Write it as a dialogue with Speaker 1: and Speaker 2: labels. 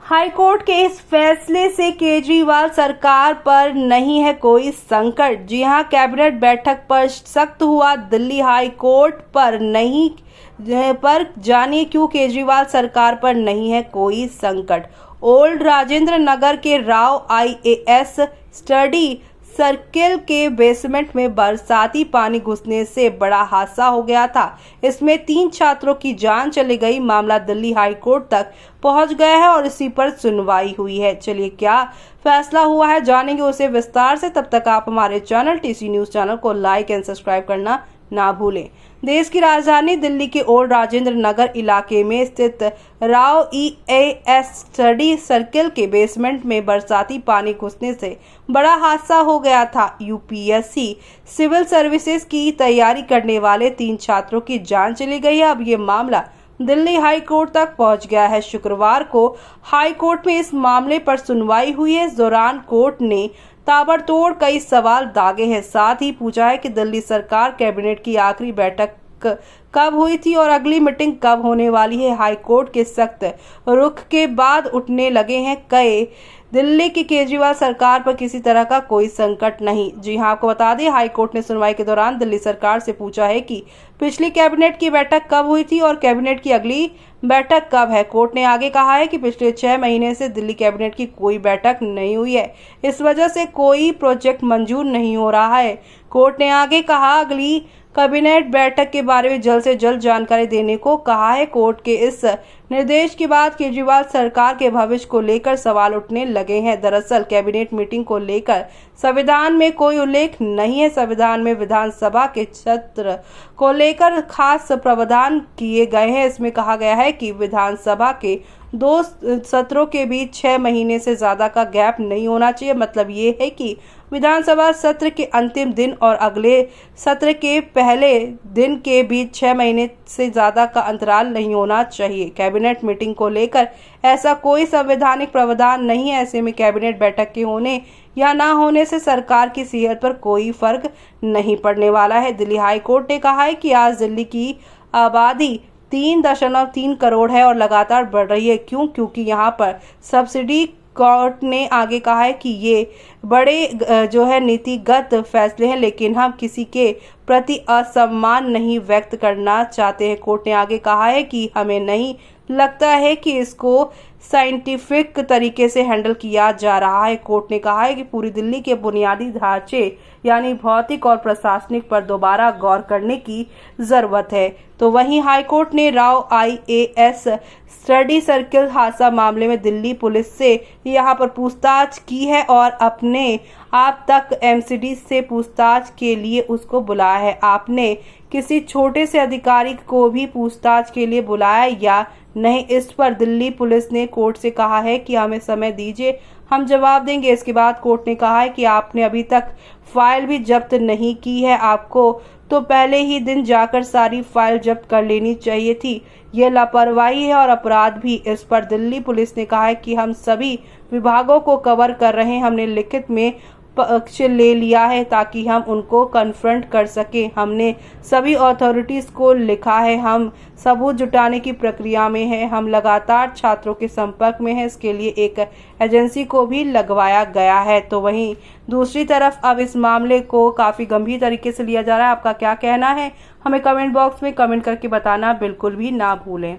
Speaker 1: High court के इस फैसले से केजरीवाल सरकार पर नहीं है कोई संकट। जी हां, कैबिनेट बैठक पर सख्त हुआ दिल्ली हाई कोर्ट पर जानिए क्यों केजरीवाल सरकार पर नहीं है कोई संकट। ओल्ड राजेंद्र नगर के राव आईएएस स्टडी सर्किल के बेसमेंट में बरसाती पानी घुसने से बड़ा हादसा हो गया था। इसमें 3 छात्रों की जान चली गई। मामला दिल्ली हाई कोर्ट तक पहुंच गया है और इसी पर सुनवाई हुई है। चलिए क्या फैसला हुआ है जानेंगे उसे विस्तार से। तब तक आप हमारे चैनल टीसी न्यूज चैनल को लाइक एंड सब्सक्राइब करना ना भूलें। देश की राजधानी दिल्ली के ओल्ड राजेंद्र नगर इलाके में स्थित राव आईएएस स्टडी सर्किल के बेसमेंट में बरसाती पानी घुसने से बड़ा हादसा हो गया था। यूपीएससी सिविल सर्विसेज की तैयारी करने वाले 3 छात्रों की जान चली गई है। अब ये मामला दिल्ली हाई कोर्ट तक पहुंच गया है। शुक्रवार को हाई कोर्ट में इस मामले पर सुनवाई हुई है। इस दौरान कोर्ट ने ताबड़तोड़ कई सवाल दागे हैं। साथ ही पूछा है कि दिल्ली सरकार कैबिनेट की आखिरी बैठक कब हुई थी और अगली मीटिंग कब होने वाली है। हाई कोर्ट के सख्त रुख के बाद उठने लगे हैं कई दिल्ली की केजरीवाल सरकार पर किसी तरह का कोई संकट नहीं। जी हां, आपको बता दें हाई कोर्ट ने सुनवाई के दौरान दिल्ली सरकार से पूछा है कि पिछली कैबिनेट की बैठक कब हुई थी और कैबिनेट की अगली बैठक कब है। कोर्ट ने आगे कहा है कि पिछले 6 महीने से दिल्ली कैबिनेट की कोई बैठक नहीं हुई है। इस वजह से कोई प्रोजेक्ट मंजूर नहीं हो रहा है। कोर्ट ने आगे कहा अगली कैबिनेट बैठक के बारे में जल्द से जल्द जानकारी देने को कहा है। कोर्ट के इस निर्देश के बाद केजरीवाल सरकार के भविष्य को लेकर सवाल उठने लगे हैं। दरअसल कैबिनेट मीटिंग को लेकर संविधान में कोई उल्लेख नहीं है। संविधान में विधानसभा के सत्र को लेकर खास प्रावधान किए गए हैं। इसमें कहा गया है कि विधानसभा के 2 सत्रों के बीच 6 महीने से ज्यादा का गैप नहीं होना चाहिए। मतलब ये है कि विधानसभा सत्र के अंतिम दिन और अगले सत्र के पहले दिन के बीच 6 महीने से ज्यादा का अंतराल नहीं होना चाहिए। कैबिनेट मीटिंग को लेकर ऐसा कोई संवैधानिक प्रावधान नहीं है। ऐसे में कैबिनेट बैठक के होने या ना होने से सरकार की सेहत पर कोई फर्क नहीं पड़ने वाला है। दिल्ली हाई कोर्ट ने कहा है कि आज दिल्ली की आबादी 3.3 करोड़ है और लगातार बढ़ रही है। क्योंकि यहाँ पर सब्सिडी कोर्ट ने आगे कहा है कि ये बड़े नीतिगत फैसले हैं, लेकिन हम किसी के प्रति असम्मान नहीं व्यक्त करना चाहते हैं। कोर्ट ने आगे कहा है कि हमें नहीं लगता है कि इसको साइंटिफिक तरीके से हैंडल किया जा रहा है। कोर्ट ने कहा है कि पूरी दिल्ली के बुनियादी ढांचे यानी भौतिक और प्रशासनिक पर दोबारा गौर करने की जरूरत है। तो वहीं हाईकोर्ट ने राव आईएएस स्टडी सर्किल हादसा मामले में दिल्ली पुलिस से यहां पर पूछताछ की है और अपने आप तक एमसीडी से पूछताछ के लिए उसको बुलाया है। आपने किसी छोटे से अधिकारी को भी पूछताछ के लिए बुलाया या नहीं, इस पर दिल्ली पुलिस ने कोर्ट से कहा है कि हमें समय दीजिए, हम जवाब देंगे। इसके बाद कोर्ट ने कहा है कि आपने अभी तक फाइल भी जब्त नहीं की है, आपको तो पहले ही दिन जाकर सारी फाइल जब्त कर लेनी चाहिए थी। यह लापरवाही है और अपराध भी। इस पर दिल्ली पुलिस ने कहा है कि हम सभी विभागों को कवर कर रहे हैं। हमने लिखित में पक्ष ले लिया है ताकि हम उनको कन्फ्रंट कर सकें। हमने सभी अथॉरिटीज को लिखा है, हम सबूत जुटाने की प्रक्रिया में हैं। हम लगातार छात्रों के संपर्क में हैं। इसके लिए एक एजेंसी को भी लगवाया गया है। तो वहीं दूसरी तरफ अब इस मामले को काफी गंभीर तरीके से लिया जा रहा है। आपका क्या कहना है हमें कमेंट बॉक्स में कमेंट करके बताना बिल्कुल भी ना भूलें।